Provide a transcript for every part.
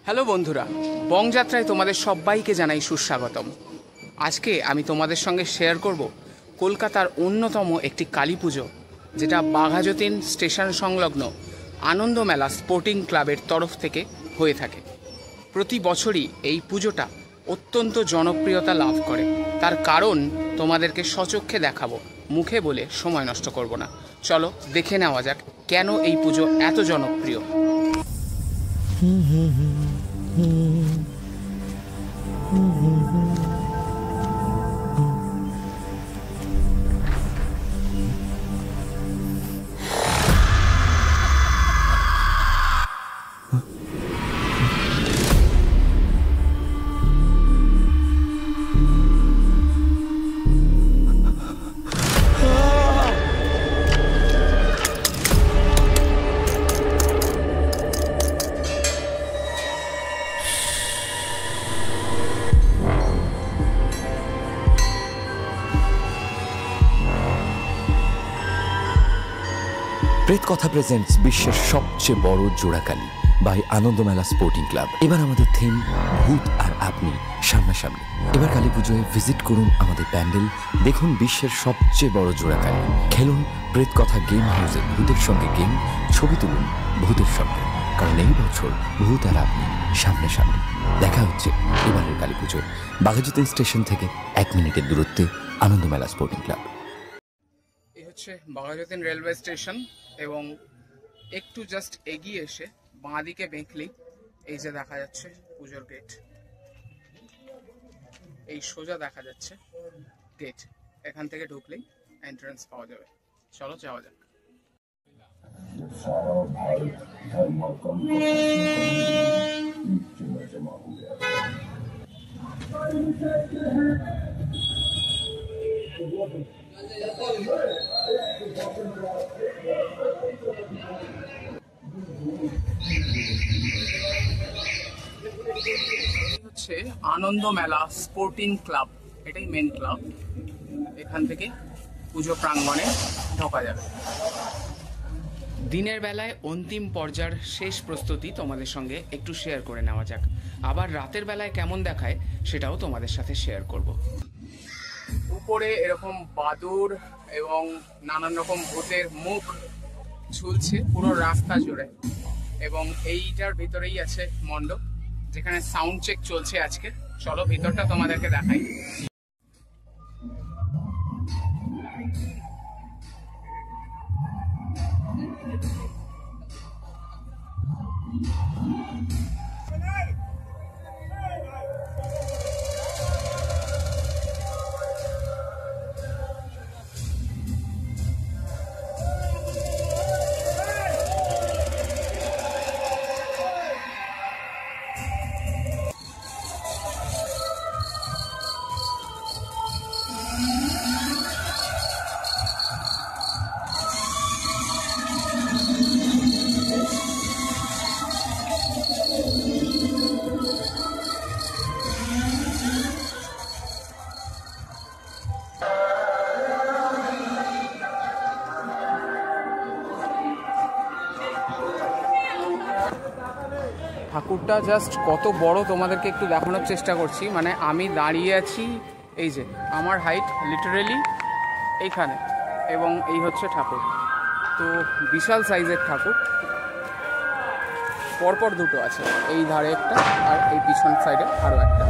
Hello বন্ধুরা, বংযাত্রায় তোমাদের সবাইকে জানাই সুস্বাগতম। আজকে আমি তোমাদের সঙ্গে শেয়ার করব কলকাতার অন্যতম একটি কালী পুজো, যেটা বাঘাযতীন স্টেশন সংলগ্ন আনন্দমেলা স্পোর্টিং ক্লাবের তরফ থেকে হয়ে থাকে। প্রতি বছরই এই পুজোটা অত্যন্ত জনপ্রিয়তা লাভ করে। তার কারণ তোমাদেরকে সচক্ষে দেখাবো, মুখে বলে সময় নষ্ট করব না। চলো দেখে নেওয়া যাক কেন এই পুজো এত জনপ্রিয়। প্রেত কথা প্রেজেন্টস বিশ্বের সবচেয়ে বড় জোড়াকালী বাই আনন্দমেলা স্পোর্টিং ক্লাব। এবার আমাদের থিম ভূত আর আপনি সামনাসামনি। এবার কালী পুজোয় ভিজিট করুন আমাদের প্যান্ডেল, দেখুন বিশ্বের সবচেয়ে বড় জোড়াকালী, খেলুন প্রেত কথা গেম হাউসে ভূতের সঙ্গে গেম, ছবি তুলুন ভূতের সঙ্গে, কারণ এই বছর ভূত আর আপনি সামনাসামনি। দেখা হচ্ছে এবারের কালী পুজোয় বাঘাযতীন স্টেশন থেকে 1 মিনিটের দূরত্বে আনন্দমেলা স্পোর্টিং ক্লাব। এই হচ্ছে বাঘাযতীন রেলওয়ে স্টেশন এবং একটু জাস্ট এগিয়ে এসে বাঁ দিকে বেঁকলেই এই যে দেখা যাচ্ছে পুজোর গেট, এই সোজা দেখা যাচ্ছে গেট। এখান থেকে ঢুকলেই এন্ট্রান্স পাওয়া যাবে। চলো যাওয়া যাক। হচ্ছে আনন্দমেলা স্পোর্টিং ক্লাব, এটাই মেন ক্লাব। এখান থেকে পুজো প্রাঙ্গণে ঢোকা যাবে। দিনের বেলায় অন্তিম পর্যায়ের শেষ প্রস্তুতি তোমাদের সঙ্গে একটু শেয়ার করে নেওয়া যাক। আবার রাতের বেলায় কেমন দেখায় সেটাও তোমাদের সাথে শেয়ার করব। উপরে এরকম বাদুর এবং নানান রকম ভূতের মুখ ঝুলছে পুরো রাস্তা জুড়ে, এবং এইটার ভিতরেই আছে মণ্ডপ, যেখানে সাউন্ড চেক চলছে আজকে। চলো ভিতরটা তোমাদেরকে দেখাই। ঠাকুরটা জাস্ট কত বড় তোমাদেরকে একটু দেখানোর চেষ্টা করছি। মানে আমি দাঁড়িয়ে আছি, এই যে আমার হাইট লিটারেলি এইখানে, এবং এই হচ্ছে ঠাকুর। তো বিশাল সাইজের ঠাকুর। পরপর দুটো আছে, এই ধারে একটা আর এই পিছন সাইডে আরও একটা।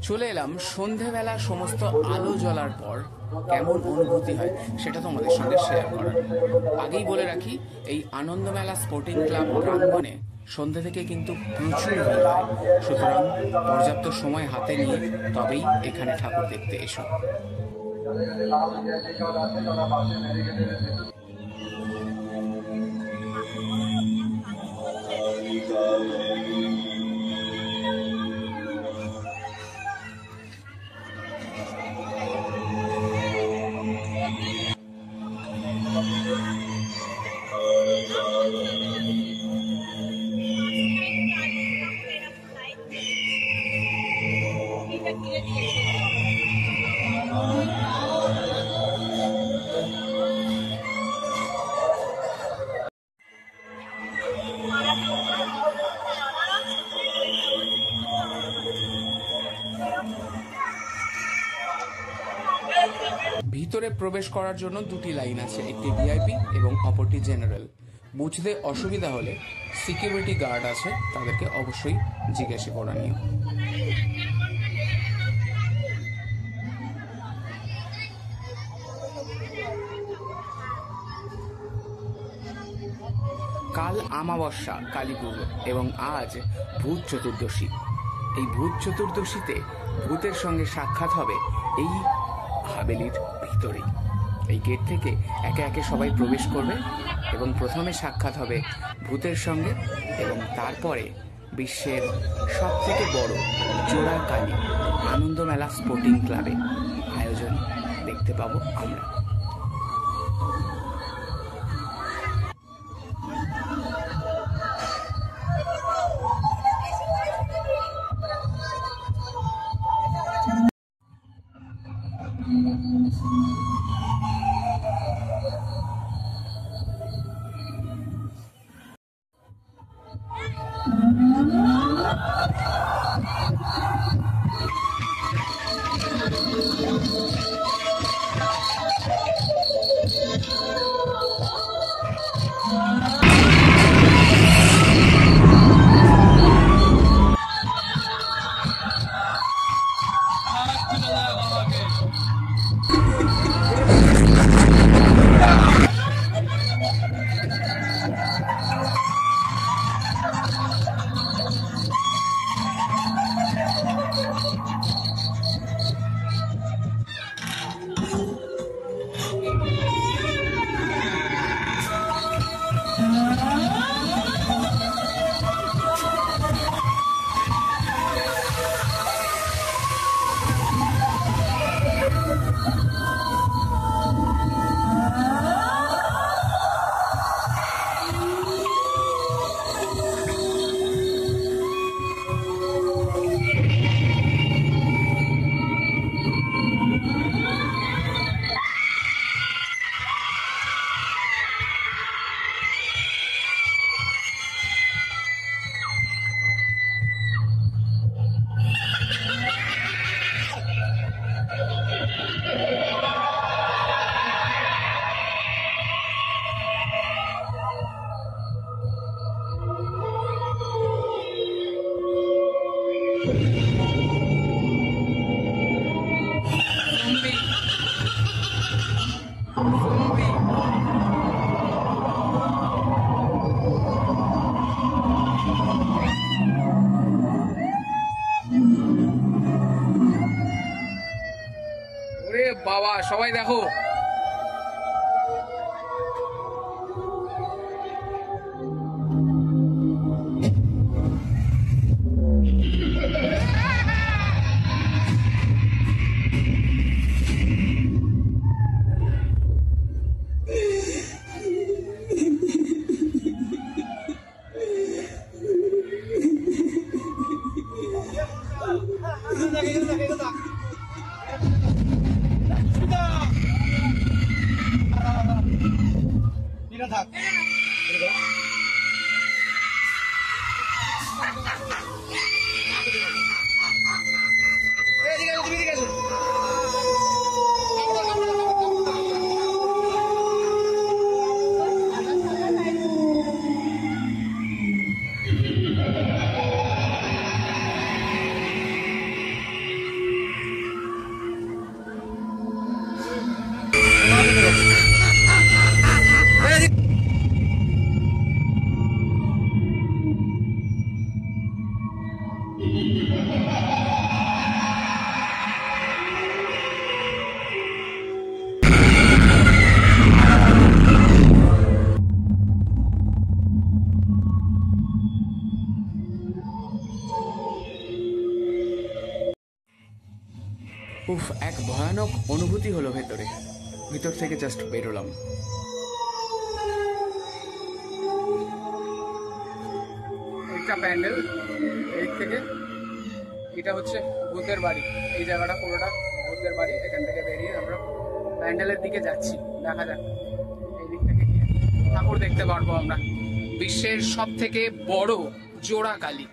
চলে এলাম সন্ধেবেলা সমস্ত আলো জ্বলার পর কেমন অনুভূতি হয় সেটা তোমাদের সঙ্গে শেয়ার করার। আগেই বলে রাখি, এই আনন্দমেলা স্পোর্টিং ক্লাব প্রাঙ্গণে সন্ধে থেকে কিন্তু প্রচুর ভিড় হয়। সুতরাং পর্যাপ্ত সময় হাতে নিয়ে তবেই এখানে ঠাকুর দেখতে এসো। ভিতরে প্রবেশ করার জন্য দুটি লাইন আছে, একটি ভিআইপি এবং অপরটি জেনারেল। বুঝতে অসুবিধা হলে সিকিউরিটি গার্ড আছে, তাদেরকে অবশ্যই জিজ্ঞাসা করা নিও। কাল আমাবস্যা কালী পুজো এবং আজ ভূত চতুর্দশী। এই ভূত চতুর্দশীতে ভূতের সঙ্গে সাক্ষাৎ হবে এই হাভেলির ভিতরেই। এই গেট থেকে একে একে সবাই প্রবেশ করবে এবং প্রথমে সাক্ষাৎ হবে ভূতের সঙ্গে এবং তারপরে বিশ্বের সবথেকে বড় জোড়া কালী আনন্দমেলা স্পোর্টিং ক্লাবে আয়োজন দেখতে পাবো আমরা। বাবা সবাই দেখো, উফ, এক ভয়ানক অনুভূতি হলো ভেতরে। ভিতর থেকে জাস্ট বেরোলাম। একটা প্যান্ডেল, এই থেকে এটা হচ্ছে ভূতের বাড়ি। এই জায়গাটা পুরোটা ভূতের বাড়ি। এখান থেকে বেরিয়ে আমরা প্যান্ডেলের দিকে যাচ্ছি। দেখা যাক এই দিক থেকে গিয়ে ঠাকুর দেখতে পারবো আমরা। বিশ্বের সব থেকে বড় জোড়া কালী।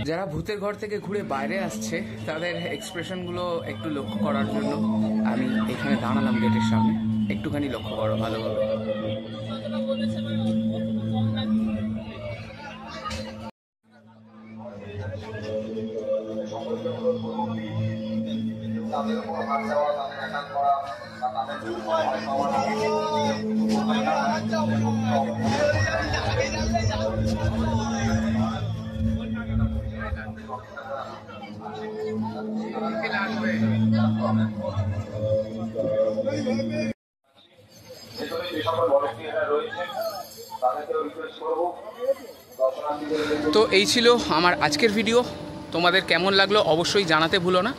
যারা ভূতের ঘর থেকে ঘুরে বাইরে আসছে তাদের এক্সপ্রেশনগুলো একটু লক্ষ্য করার জন্য আমি এখানে দাঁড়ালাম গেটের সামনে। একটুখানি লক্ষ্য করো ভালোভাবে। তো এই ছিল আমার আজকের ভিডিও। তোমাদের কেমন লাগলো অবশ্যই জানাতে ভুলো না।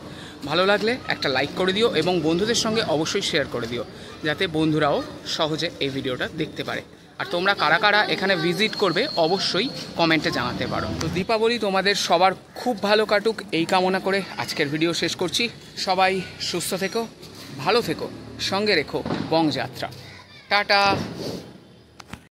ভালো লাগলে একটা লাইক করে দিও এবং বন্ধুদের সঙ্গে অবশ্যই শেয়ার করে দিও, যাতে বন্ধুরাও সহজে এই ভিডিওটা দেখতে পারে। আর তোমরা কারা কারা এখানে ভিজিট করবে অবশ্যই কমেন্টে জানাতে পারো। তো দীপাবলি তোমাদের সবার খুব ভালো কাটুক এই কামনা করে আজকের ভিডিও শেষ করছি। সবাই সুস্থ থেকো, ভালো থেকো, সঙ্গে রেখো বংযাত্রা। টাটা।